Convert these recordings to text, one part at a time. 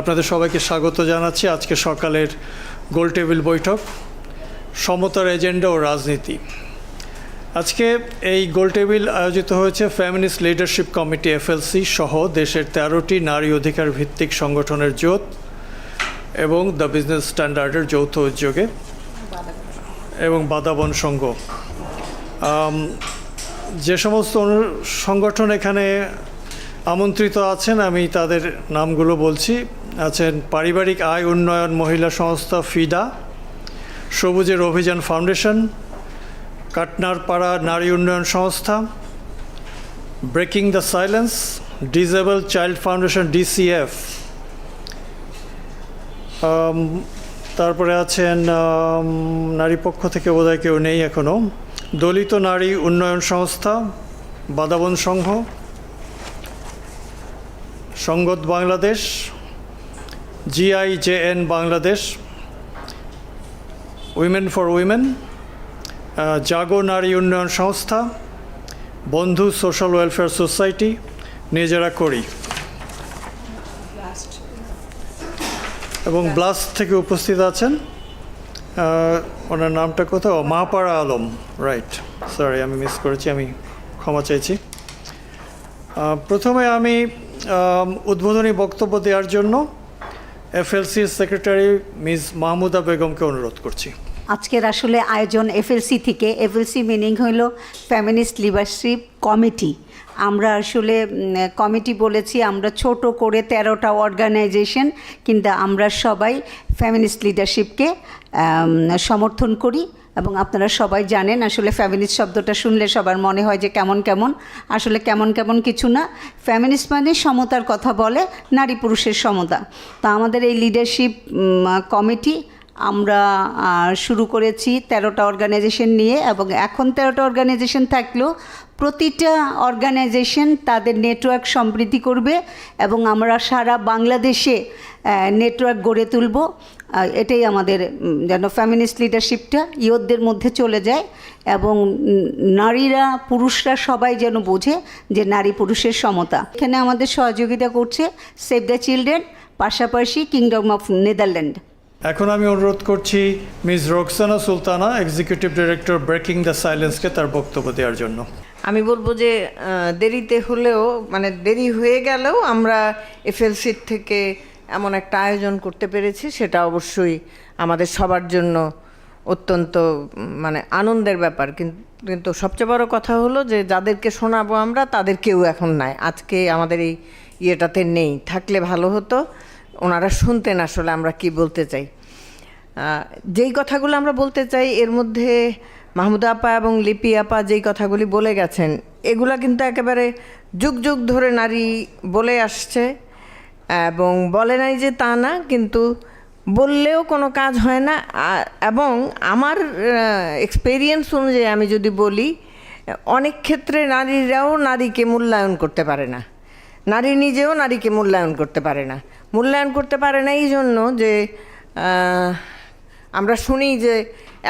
আপনাদের সবাইকে স্বাগত জানাচ্ছি আজকে সকালের গোল টেবিল বৈঠক সমতার এজেন্ডা ও রাজনীতি। আজকে এই গোল টেবিল আয়োজিত হয়েছে ফেমিনিস্ট লিডারশিপ কমিটি এফএলসি সহ দেশের 13টি নারী অধিকার ভিত্তিক সংগঠনের জোট এবং দ্য বিজনেস স্ট্যান্ডার্ডের যৌথ উদ্যোগে এবং বাদাবন সংঘ। যে সমস্ত সংগঠন এখানে আমন্ত্রিত আছেন আমি তাদের নামগুলো বলছি। আছেন পারিবারিক আয় উন্নয়ন মহিলা সংস্থা ফিডা, সবুজের অভিযান ফাউন্ডেশন, কাটনারপাড়া নারী উন্নয়ন সংস্থা, breaking the silence, disable child foundation DCF, তারপরে আছেন নারী পক্ষ থেকে বোধহয় কেউ নেই এখনও, দলিত নারী উন্নয়ন সংস্থা, Badabon Sangho, Sangat Bangladesh, GIJN Bangladesh, women for women, Jago Nari Unnayan সংস্থা, বন্ধু সোশ্যাল ওয়েলফেয়ার সোসাইটি, নিজেরা করি এবং ব্লাস্ট থেকে উপস্থিত আছেন ওনার নামটা কোথাও মাপাড়া আলম, রাইট, সরি আমি মিস করেছি, আমি ক্ষমা চাইছি। প্রথমে আমি উদ্বোধনী বক্তব্য দেওয়ার জন্য এফএলসির সেক্রেটারি মিস মাহমুদা বেগমকে অনুরোধ করছি। আজকের আসলে আয়োজন এফএলসি থেকে, এফএলসি মিনিং হইল ফেমিনিস্ট লিডারশিপ কমিটি। আমরা আসলে কমিটি বলেছি, আমরা ছোট করে 13টা অর্গানাইজেশন, কিন্তু আমরা সবাই ফেমিনিস্ট লিডারশিপকে সমর্থন করি। এবং আপনারা সবাই জানেন আসলে ফেমিনিস্ট শব্দটা শুনলে সবার মনে হয় যে কেমন কেমন, আসলে কেমন কেমন কিছু না। ফেমিনিস্ট মানে সমতার কথা বলে, নারী পুরুষের সমতা। তা আমাদের এই লিডারশিপ কমিটি আমরা শুরু করেছি 13টা অর্গানাইজেশন নিয়ে, এবং এখন 13টা অর্গানাইজেশন থাকলেও প্রতিটা অর্গানাইজেশন তাদের নেটওয়ার্ক সমৃদ্ধি করবে এবং আমরা সারা বাংলাদেশে নেটওয়ার্ক গড়ে তুলব। এটাই আমাদের যেন ফেমিনিস্ট লিডারশিপটা ইয়তদের মধ্যে চলে যায় এবং নারীরা পুরুষরা সবাই যেন বোঝে যে নারী পুরুষের সমতা। এখানে আমাদের সহযোগিতা করছে সেভ দ্য চিলড্রেন, পাশাপাশি কিংডম অফ নেদারল্যান্ড। এখন আমি অনুরোধ করছি miss Roksana Sultana, executive director breaking the সাইলেন্সকে তার বক্তব্য দেওয়ার জন্য। আমি বলবো যে দেরিতে হলেও, মানে দেরি হয়ে গেলেও আমরা এফএলসির থেকে এমন একটা আয়োজন করতে পেরেছি, সেটা অবশ্যই আমাদের সবার জন্য অত্যন্ত মানে আনন্দের ব্যাপার। কিন্তু সবচেয়ে বড় কথা হলো যে যাদেরকে শোনাবো আমরা তাদের কেউ এখন নাই, আজকে আমাদের এই ইয়েটাতে নেই, থাকলে ভালো হতো, ওনারা শুনতেন আসলে আমরা কি বলতে চাই। যেই কথাগুলো আমরা বলতে চাই এর মধ্যে মাহমুদা আপা এবং লিপি আপা যেই কথাগুলি বলে গেছেন, এগুলা কিন্তু একেবারে যুগ যুগ ধরে নারী বলে আসছে এবং বলে নাই যে তা না, কিন্তু বললেও কোনো কাজ হয় না। এবং আমার এক্সপেরিয়েন্স অনুযায়ী আমি যদি বলি, অনেক ক্ষেত্রে নারীরাও নারীকে মূল্যায়ন করতে পারে না, নারী নিজেও নারীকে মূল্যায়ন করতে পারে না। মূল্যায়ন করতে পারে না এই জন্য যে আমরা শুনি যে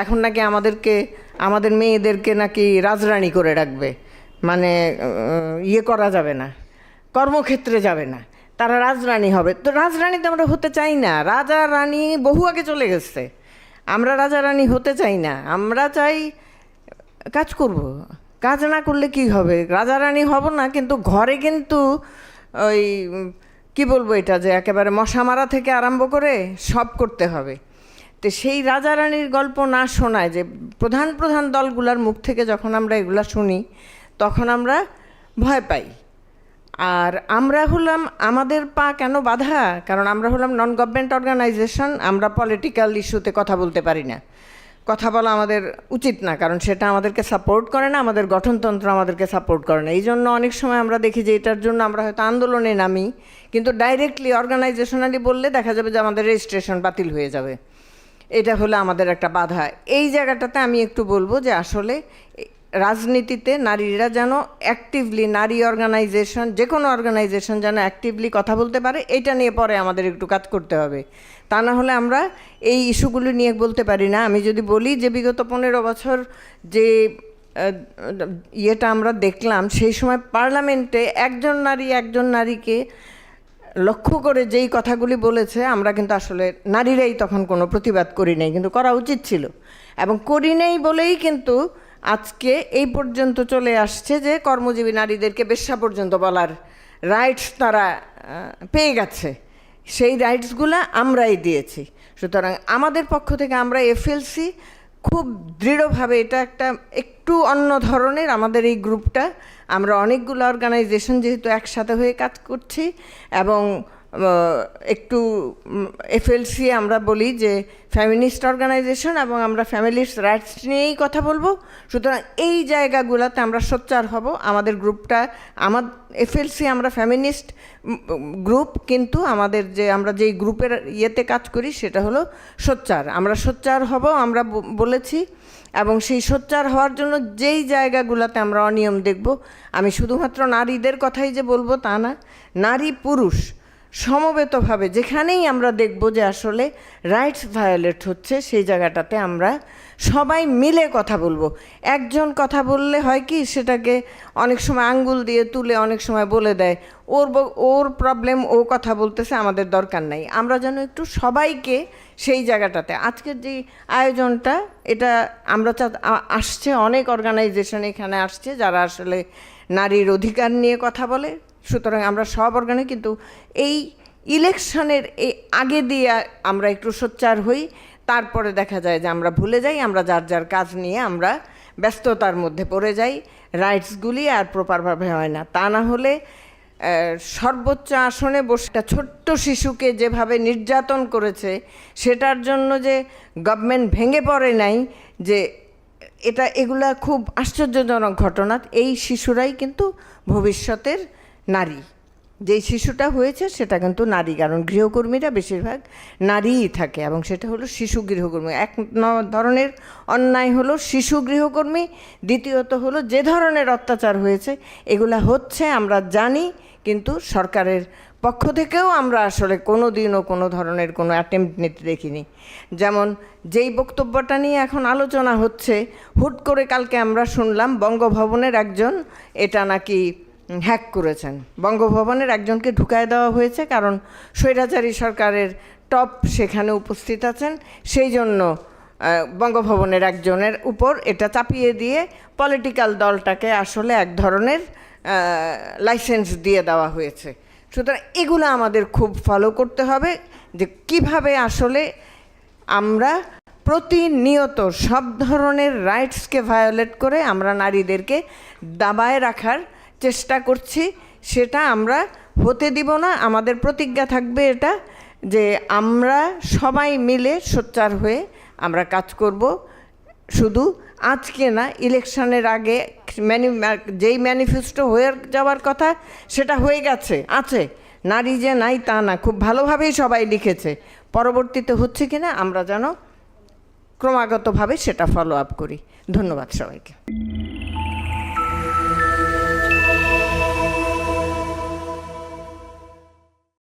এখন নাকি আমাদের মেয়েদেরকে নাকি রাজরানী করে রাখবে, মানে ইয়ে করা যাবে না, কর্মক্ষেত্রে যাবে না, তারা রাজরানী হবে। তো রাজরানীতে আমরা হতে চাই না, রাজা রানী বহু আগে চলে গেছে, আমরা রাজা রানী হতে চাই না। আমরা চাই কাজ করব, কাজ না করলে কি হবে, রাজা রানী হব না, কিন্তু ঘরে কিন্তু ওই কি বলবো, এটা যে একেবারে মশা মারা থেকে আরম্ভ করে সব করতে হবে। তো সেই রাজা রানীর গল্প না শোনায় যে প্রধান প্রধান দলগুলোর মুখ থেকে যখন আমরা এগুলা শুনি তখন আমরা ভয় পাই। আর আমরা হলাম, আমাদের পা কেন বাধা, কারণ আমরা হলাম নন গভর্নমেন্ট অর্গানাইজেশন, আমরা পলিটিক্যাল ইস্যুতে কথা বলতে পারি না, কথা বলা আমাদের উচিত না, কারণ সেটা আমাদেরকে সাপোর্ট করে না, আমাদের গঠনতন্ত্র আমাদেরকে সাপোর্ট করে না। এই জন্য অনেক সময় আমরা দেখি যে এটার জন্য আমরা হয়তো আন্দোলনে নামি, কিন্তু ডাইরেক্টলি অর্গানাইজেশনালি বললে দেখা যাবে যে আমাদের রেজিস্ট্রেশন বাতিল হয়ে যাবে। এটা হলো আমাদের একটা বাধা। এই জায়গাটাতে আমি একটু বলবো যে আসলে রাজনীতিতে নারীরা যেন অ্যাক্টিভলি, নারী অর্গানাইজেশন, যে কোনো অর্গানাইজেশন যেন অ্যাক্টিভলি কথা বলতে পারে, এটা নিয়ে পরে আমাদের একটু কাজ করতে হবে। তা না হলে আমরা এই ইস্যুগুলো নিয়ে বলতে পারি না। আমি যদি বলি যে বিগত 15 বছর যে ইয়েটা আমরা দেখলাম, সেই সময় পার্লামেন্টে একজন নারীকে লক্ষ্য করে যেই কথাগুলি বলেছে আমরা কিন্তু আসলে নারীরাই তখন কোনো প্রতিবাদ করি নাই, কিন্তু করা উচিত ছিল, এবং করি নাই বলেই কিন্তু আজকে এই পর্যন্ত চলে আসছে যে কর্মজীবী নারীদেরকে বেশ্যা পর্যন্ত বলার রাইটস তারা পেয়ে গেছে। সেই রাইটসগুলো আমরাই দিয়েছি। সুতরাং আমাদের পক্ষ থেকে আমরা এফএলসি খুব দৃঢ়ভাবে, এটা একটা একটু অন্য ধরনের আমাদের এই গ্রুপটা, আমরা অনেকগুলো অর্গানাইজেশন যেহেতু একসাথে হয়ে কাজ করছি, এবং একটু এফএলসি আমরা বলি যে ফ্যামিনিস্ট অর্গানাইজেশন, এবং আমরা ফ্যামিলির রাইটস নিয়েই কথা বলবো। সুতরাং এই জায়গাগুলোতে আমরা সোচ্চার হব। আমাদের গ্রুপটা, এফএলসি আমরা ফ্যামিনিস্ট গ্রুপ, কিন্তু আমাদের আমরা যেই গ্রুপের ইয়েতে কাজ করি সেটা হলো সোচ্চার। আমরা সোচ্চার হব, আমরা বলেছি, এবং সেই সোচ্চার হওয়ার জন্য যেই জায়গাগুলোতে আমরা অনিয়ম দেখব, আমি শুধুমাত্র নারীদের কথাই যে বলবো তা না, নারী পুরুষ সমবেতভাবে যেখানেই আমরা দেখব যে আসলে রাইটস ভায়োলেট হচ্ছে, সেই জায়গাটাতে আমরা সবাই মিলে কথা বলবো। একজন কথা বললে হয় কি, সেটাকে অনেক সময় আঙ্গুল দিয়ে তুলে অনেক সময় বলে দেয় ওর প্রবলেম, ও কথা বলতেছে, আমাদের দরকার নাই। আমরা যেন একটু সবাইকে সেই জায়গাটাতে, আজকের যে আয়োজনটা, এটা আমরা আসছে অনেক অর্গানাইজেশন এখানে আসছে যারা আসলে নারীর অধিকার নিয়ে কথা বলে। সুতরাং আমরা সব অর্গানে, কিন্তু এই ইলেকশনের এই আগে দিয়ে আমরা একটু সোচ্চার হই, তারপরে দেখা যায় যে আমরা ভুলে যাই, আমরা যার যার কাজ নিয়ে আমরা ব্যস্ততার মধ্যে পড়ে যাই, রাইটসগুলি আর প্রপারভাবে হয় না। তা না হলে সর্বোচ্চ আসনে বসে একটা ছোট্ট শিশুকে যেভাবে নির্যাতন করেছে, সেটার জন্য যে গভর্নমেন্ট ভেঙে পড়ে নাই, যে এগুলা খুব আশ্চর্যজনক ঘটনা। এই শিশুরাই কিন্তু ভবিষ্যতের নারী। যেই শিশুটা হয়েছে সেটা কিন্তু নারী, কারণ গৃহকর্মীরা বেশিরভাগ নারীই থাকে, এবং সেটা হলো শিশু গৃহকর্মী। এক ধরনের অন্যায় হলো শিশু গৃহকর্মী, দ্বিতীয়ত হলো যে ধরনের অত্যাচার হয়েছে এগুলা হচ্ছে আমরা জানি, কিন্তু সরকারের পক্ষ থেকেও আমরা আসলে কোনো দিনও কোনো ধরনের কোনো অ্যাটেম্প্ট নিতে দেখিনি। যেমন যেই বক্তব্যটা নিয়ে এখন আলোচনা হচ্ছে, হুট করে কালকে আমরা শুনলাম বঙ্গভবনের একজন এটা নাকি হ্যাক করেছেন। বঙ্গভবনের একজনকে ঢুকায় দেওয়া হয়েছে, কারণ স্বৈরাচারী সরকারের টপ সেখানে উপস্থিত আছেন, সেই জন্য বঙ্গভবনের একজনের উপর এটা চাপিয়ে দিয়ে পলিটিক্যাল দলটাকে আসলে এক ধরনের লাইসেন্স দিয়ে দেওয়া হয়েছে। সুতরাং এগুলো আমাদের খুব ফলো করতে হবে, যে কিভাবে আসলে আমরা প্রতিনিয়ত সব ধরনের রাইটসকে ভায়োলেট করে আমরা নারীদেরকে দাবায় রাখার চেষ্টা করছি, সেটা আমরা হতে দিব না। আমাদের প্রতিজ্ঞা থাকবে এটা, যে আমরা সবাই মিলে সোচ্চার হয়ে আমরা কাজ করব। শুধু আজকে না, ইলেকশনের আগে যেই ম্যানিফেস্টো হয়ে যাওয়ার কথা সেটা হয়ে গেছে, আছে, নারী যে নাই তা না, খুব ভালোভাবেই সবাই লিখেছে। পরবর্তীতে হচ্ছে কিনা আমরা যেন ক্রমাগতভাবে সেটা ফলো আপ করি। ধন্যবাদ সবাইকে।